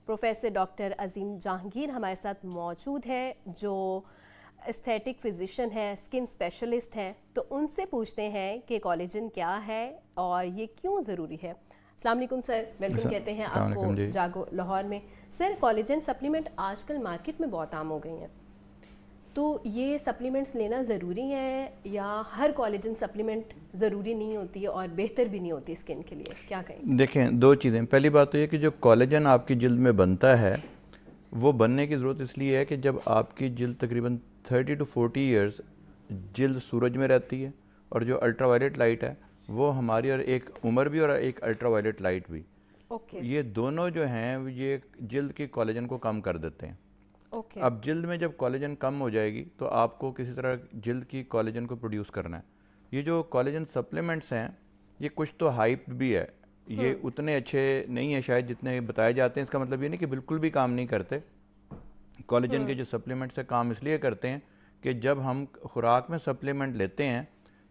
Professor doctor अजीम जहांगीर हमारे साथ मौजूद हैं, जो एस्थेटिक फिजिशियन है, स्किन स्पेशलिस्ट हैं। तो उनसे पूछते हैं कि कोलेजन क्या है और ये क्यों ज़रूरी है। अस्सलाम वालेकुम सर, वेलकम कहते हैं आपको जागो लाहौर में। सर, कोलेजन सप्लीमेंट आजकल मार्केट में बहुत आम हो गई हैं, तो ये सप्लीमेंट्स लेना ज़रूरी है या हर कोलेजन सप्लीमेंट ज़रूरी नहीं होती है और बेहतर भी नहीं होती स्किन के लिए, क्या कहें? देखें, दो चीज़ें। पहली बात तो ये कि जो कोलेजन आपकी जिल्द में बनता है वो बनने की ज़रूरत इसलिए है कि जब आपकी जिल्द तकरीबन 30 to 40 ईयर्स जिल्द सूरज में रहती है, और जो अल्ट्रावायलेट लाइट है वो हमारी, और एक उम्र भी और एक अल्ट्रावायलेट लाइट भी, ये दोनों जो हैं ये जिल्द की कोलेजन को कम कर देते हैं। अब जिल्द में जब कोलेजन कम हो जाएगी तो आपको किसी तरह जिल्द की कोलेजन को प्रोड्यूस करना है। ये जो कोलेजन सप्लीमेंट्स हैं ये कुछ तो हाइप भी है, ये उतने अच्छे नहीं है शायद जितने बताए जाते हैं। इसका मतलब ये नहीं कि बिल्कुल भी काम नहीं करते। कोलेजन के जो सप्लीमेंट्स है काम इसलिए करते हैं कि जब हम खुराक में सप्लीमेंट लेते हैं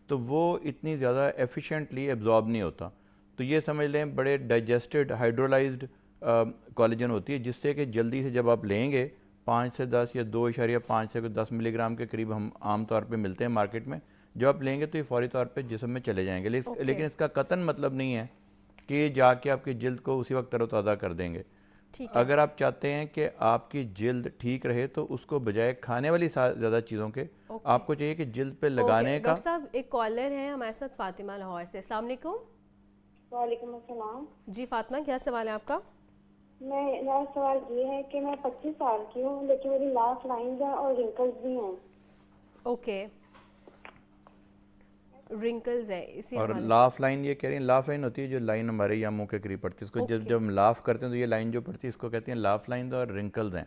तो वो इतनी ज़्यादा एफिशिएंटली एब्जॉर्ब नहीं होता। तो ये समझ लें बड़े डाइजेस्टेड हाइड्रोलाइज्ड कोलेजन होती है, जिससे कि जल्दी से जब आप लेंगे 5 से 10 या 2.5 से 10 मिलीग्राम के करीब हम आम तौर पे मिलते हैं मार्केट में। जब आप लेंगे तो ये फौरी तौर पे जिस्म में चले जाएंगे। लेकिन इसका कतन मतलब नहीं है कि जाके आपकी जिल्द को उसी वक्त तरोताज़ा कर देंगे। अगर आप चाहते हैं कि आपकी जिल्द ठीक रहे तो उसको बजाय खाने वाली ज़्यादा चीज़ों के आपको चाहिए कि जिल्द पे लगाने का। डॉक्टर साहब, एक कॉलर है हमारे साथ, फातिमा लाहौर से। अस्सलाम वालेकुम। वालेकुम अस्सलाम। जी फातिमा, क्या सवाल है आपका? मेरा सवाल ये है कि मैं 25 साल की हूँ, लेकिन मेरी लाफ लाइन्स हैं और रिंकल्स भी हैं। ओके, रिंकल्स है इसी। और लाफ लाइन ये कह रही हैं, लाफ लाइन होती है जो लाइन हमारे यहाँ मुंह के करीब पड़ती है, इसको जब हम लाफ करते हैं तो ये लाइन जो पड़ती है इसको कहते हैं लाफ लाइन, और रिंकल्स हैं।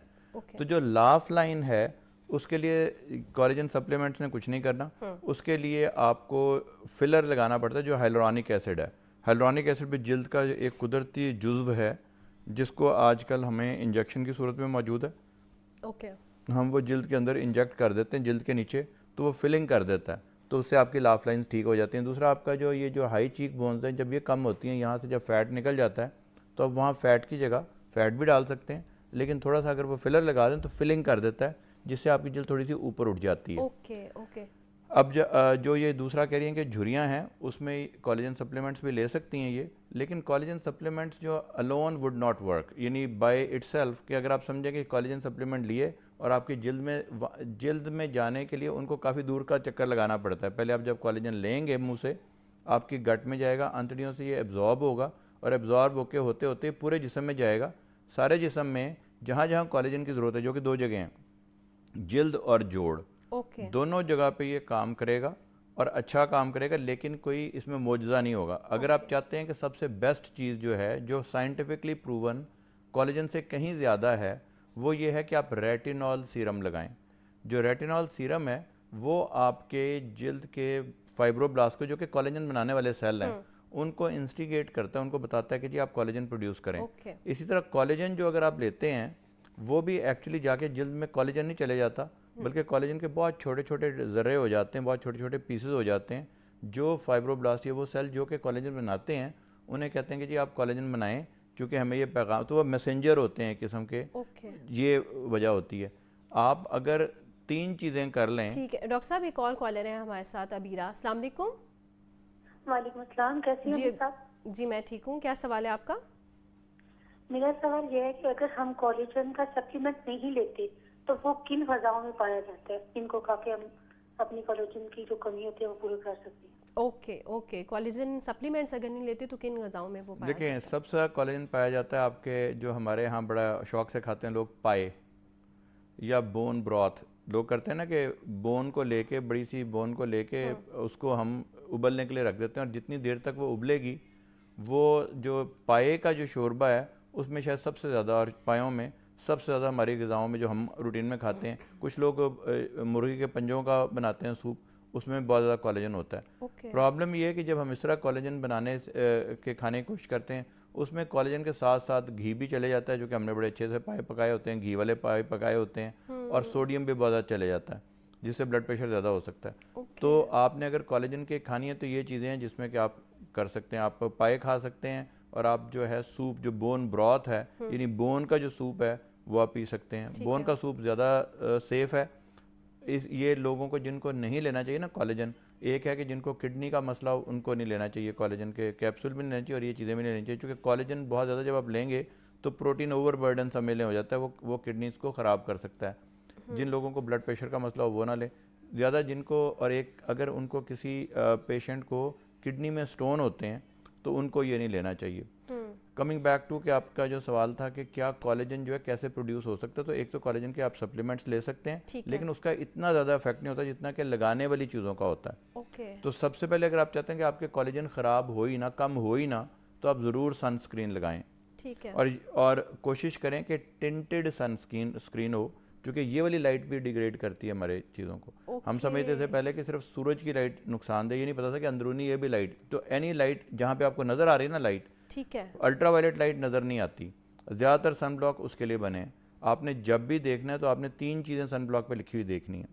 तो जो लाफ लाइन है उसके लिए कोलेजन सप्लीमेंट्स ने कुछ नहीं करना। उसके लिए आपको फिलर लगाना पड़ता है जो हाइलुरोनिक एसिड है। हाइलुरोनिक एसिड भी जिल्द का एक कुदरती जुज़्व है जिसको आजकल हमें इंजेक्शन की सूरत में मौजूद है। हम वो जिल्द के अंदर इंजेक्ट कर देते हैं जिल्द के नीचे, तो वो फिलिंग कर देता है, तो उससे आपकी लाफ लाइन्स ठीक हो जाती हैं। दूसरा, आपका जो ये जो हाई चीक बोन्स हैं जब ये कम होती हैं, यहाँ से जब फैट निकल जाता है तो अब वहाँ फैट की जगह फैट भी डाल सकते हैं, लेकिन थोड़ा सा अगर वो फिलर लगा दें तो फिलिंग कर देता है, जिससे आपकी जिल्द थोड़ी सी ऊपर उठ जाती है। अब जो ये दूसरा कह रही हैं कि झुर्रियाँ हैं, उसमें कोलेजन सप्लीमेंट्स भी ले सकती हैं ये, लेकिन कोलेजन सप्लीमेंट्स जो अलोन वुड नॉट वर्क, यानी बाय इटसेल्फ, कि अगर आप समझें कि कोलेजन सप्लीमेंट लिए और आपकी जिल्द में जाने के लिए उनको काफ़ी दूर का चक्कर लगाना पड़ता है। पहले आप जब कोलेजन लेंगे मुंह से, आपकी गट में जाएगा, अंतड़ियों से ये एब्जॉर्ब होगा, और एब्जॉर्ब होके होते होते पूरे जिस्म में जाएगा। सारे जिस्म में जहाँ जहाँ कोलेजन की ज़रूरत है, जो कि दो जगह हैं, जिल्द और जोड़, दोनों जगह पे ये काम करेगा और अच्छा काम करेगा, लेकिन कोई इसमें मौजूदा नहीं होगा। अगर आप चाहते हैं कि सबसे बेस्ट चीज़ जो है, जो साइंटिफिकली प्रूवन कोलेजन से कहीं ज़्यादा है, वो ये है कि आप रेटिनॉल सीरम लगाएं। जो रेटिनॉल सीरम है वो आपके जिल्द के फाइब्रोब्लास्ट को, जो कि कोलेजन बनाने वाले सेल हैं, उनको इंस्टिगेट करता है, उनको बताता है कि जी आप कोलेजन प्रोड्यूस करें। इसी तरह कोलेजन जो अगर आप लेते हैं वो भी एक्चुअली जाके जिल्द में कोलेजन नहीं चले जाता, बल्कि कोलेजन के बहुत छोटे छोटे ज़र्रे हो जाते हैं, बहुत छोटे छोटे पीसेस हो जाते हैं। जो फाइब्रोब्लास्ट या वो सेल जो कि कोलेजन बनाते हैं, उन्हें कहते हैं कि जी आप कोलेजन बनाएं, क्योंकि हमें ये पैगाम, तो वो मैसेंजर होते हैं किस्म के। ये वजह होती है। आप अगर 3 चीज़ें कर लें। ठीक है डॉक्टर साहब, एक और कॉलर है हमारे साथ, अबीरा। अस्सलाम वालेकुम। वालेकुम अस्सलाम, कैसी हैं आप? जी मैं ठीक हूँ, क्या सवाल है आपका? मेरा सवाल यह है कि अगर हम कोलेजन का सप्लीमेंट नहीं लेते तो वो किन वजहों में पाया जाता है, इनको खा के हम अपनी कोलेजन की जो कमी होती है वो पूरी कर सकते हैं? ओके, कोलेजन सप्लीमेंट्स अगर नहीं लेते तो किन गज़ाओं में वो पाया? देखिए, सबसे ज़्यादा कोलेजन पाया जाता है आपके, जो हमारे यहाँ बड़ा शौक से खाते हैं लोग, पाए या बोन ब्रॉथ। लोग करते हैं ना कि बोन को लेके, बड़ी सी बोन को लेके उसको हम उबलने के लिए रख देते हैं, और जितनी देर तक वो उबलेगी, वो जो पाए का जो शोरबा है उसमें शायद सबसे ज़्यादा, और पायों में सबसे ज़्यादा हमारी ग़िज़ाओं में जो हम रूटीन में खाते हैं, कुछ लोग मुर्गी के पंजों का बनाते हैं सूप, उसमें बहुत ज़्यादा कोलेजन होता है। प्रॉब्लम ये है कि जब हम इस तरह कोलेजन बनाने के खाने की कोशिश करते हैं, उसमें कोलेजन के साथ साथ घी भी चले जाता है, जो कि हमने बड़े अच्छे से पाए पकाए होते हैं, घी वाले पाए पकाए होते हैं, और सोडियम भी बहुत ज़्यादा चले जाता है, जिससे ब्लड प्रेशर ज़्यादा हो सकता है। तो आपने अगर कोलेजन के खानी है तो ये चीज़ें हैं जिसमें कि आप कर सकते हैं। आप पाए खा सकते हैं, और आप जो है सूप, जो बोन ब्रॉथ है यानी बोन का जो सूप है वो आप पी सकते हैं। बोन का सूप ज़्यादा सेफ़ है। ये लोगों को जिनको नहीं लेना चाहिए ना कोलेजन, एक है कि जिनको किडनी का मसला हो उनको नहीं लेना चाहिए, कोलेजन के कैप्सूल भी नहीं लेना चाहिए और ये चीज़ें भी नहीं लेनी चाहिए, क्योंकि कोलेजन बहुत ज़्यादा जब आप लेंगे तो प्रोटीन ओवरबर्डन सम्मेलन हो जाता है, वो किडनीज को ख़राब कर सकता है। जिन लोगों को ब्लड प्रेशर का मसला हो वो ना लें ज़्यादा, जिनको और एक अगर उनको किसी पेशेंट को किडनी में स्टोन होते हैं तो उनको ये नहीं लेना चाहिए। कमिंग बैक टू कि आपका जो सवाल था कि क्या कोलेजन जो है कैसे प्रोड्यूस हो सकता है, तो एक तो कोलेजन के आप सप्लीमेंट्स ले सकते हैं, लेकिन उसका इतना ज़्यादा इफेक्ट नहीं होता जितना कि लगाने वाली चीज़ों का होता है। तो सबसे पहले अगर आप चाहते हैं कि आपके कोलेजन ख़राब हो ही ना, कम हो ही ना, तो आप ज़रूर सनस्क्रीन लगाएं। ठीक है। और कोशिश करें कि टिंटेड सनस्क्रीन हो, क्योंकि ये वाली लाइट भी डिग्रेड करती है हमारे चीज़ों को। हम समझते थे पहले कि सिर्फ सूरज की लाइट नुकसानदेह, ये नहीं पता था कि अंदरूनी ये भी लाइट, तो एनी लाइट जहाँ पे आपको नज़र आ रही है ना लाइट, ठीक है, अल्ट्रावायलेट लाइट नज़र नहीं आती। ज़्यादातर सन ब्लॉक उसके लिए बने हैं। आपने जब भी देखना है तो आपने 3 चीज़ें सन ब्लॉक पे लिखी हुई देखनी है,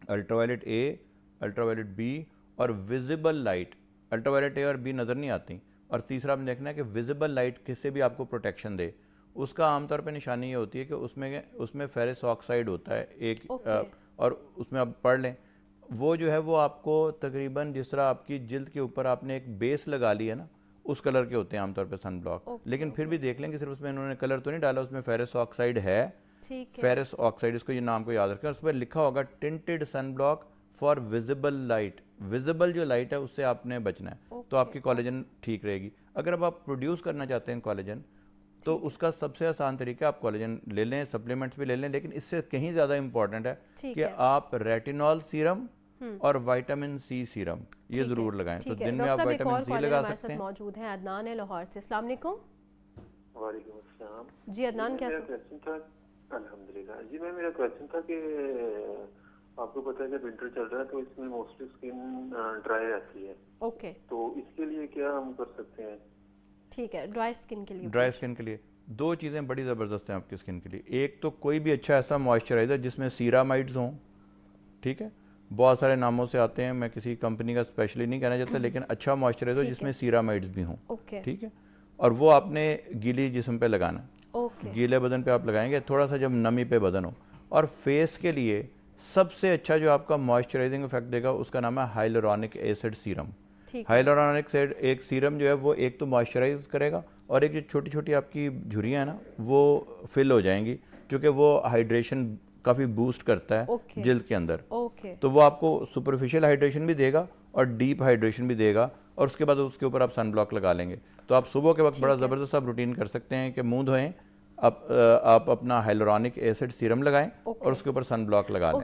अल्ट्रावायलेट ए, अल्ट्रावायलेट बी और विजिबल लाइट। अल्ट्रावायलेट ए और बी नज़र नहीं आती। और तीसरा आपने देखना है कि विजिबल लाइट किससे भी आपको प्रोटेक्शन दे। उसका आमतौर पे निशानी ये होती है कि उसमें फेरस ऑक्साइड होता है एक, और उसमें आप पढ़ लें, वो जो है वो आपको तकरीबन जिस तरह आपकी जिल्द के ऊपर आपने एक बेस लगा ली है ना, उस कलर के होते हैं आमतौर पे सन ब्लॉक। लेकिन फिर भी देख लें कि सिर्फ उसमें इन्होंने कलर तो नहीं डाला, उसमें फेरस ऑक्साइड है, फेरस ऑक्साइड, इसको ये नाम को याद रखें। उस पर लिखा होगा tinted sun block for visible light. Visible जो लाइट है उससे आपने बचना है, तो आपकी कोलेजन ठीक रहेगी। अगर अब आप प्रोड्यूस करना चाहते हैं कोलेजन, तो उसका सबसे आसान तरीका आप कोलेजन ले लें, सप्लीमेंट्स भी ले लें, लेकिन इससे कहीं ज़्यादा इंपॉर्टेंट है कि आप रेटिनॉल सीरम और विटामिन सी सीरम ये ज़रूर लगाएं। तो दिन में आप विटामिन सी लगा सकते हैं। मौजूद हैं अदनान है लाहौर से। अस्सलाम वालेकुम। वालेकुम अस्सलाम। जी अदनान, क्या क्वेश्चन था? अल्हम्दुलिल्लाह जी, मेरा क्वेश्चन था कि आपको पता है कि विंटर चल रहा है तो इसमें मोस्टली स्किन ड्राई रहती है। ओके, तो इसके लिए क्या हम कर सकते हैं? ठीक है, ड्राई स्किन के लिए। ड्राई स्किन के लिए 2 चीज़ें बड़ी ज़बरदस्त हैं आपकी स्किन के लिए। एक तो कोई भी अच्छा ऐसा मॉइस्चराइज़र जिसमें सीरामाइड्स हों, ठीक है, बहुत सारे नामों से आते हैं, मैं किसी कंपनी का स्पेशली नहीं कहना चाहता, लेकिन अच्छा मॉइस्चराइज़र जिसमें सीरामाइड्स भी हों, ठीक है, और वो आपने गीली जिस्म पे लगाना है। गीले बदन पे आप लगाएंगे, थोड़ा सा जब नमी पे बदन हो। और फेस के लिए सबसे अच्छा जो आपका मॉइस्चराइजिंग इफेक्ट देगा उसका नाम है hyaluronic acid serum. Hyaluronic acid एक सीरम जो है वो एक तो मॉइस्चराइज करेगा, और एक जो छोटी छोटी आपकी झुर्रियाँ हैं ना वो फिल हो जाएंगी, क्योंकि वो हाइड्रेशन काफ़ी बूस्ट करता है जिल्द के अंदर। तो वो आपको सुपरफिशियल हाइड्रेशन भी देगा और डीप हाइड्रेशन भी देगा, और उसके बाद उसके ऊपर आप सन ब्लॉक लगा लेंगे। तो आप सुबह के वक्त बड़ा ज़बरदस्त आप रूटीन कर सकते हैं कि मुंह धोएं, आप अपना हाइलुरोनिक एसिड सीरम लगाएं और उसके ऊपर सन ब्लॉक लगा लें।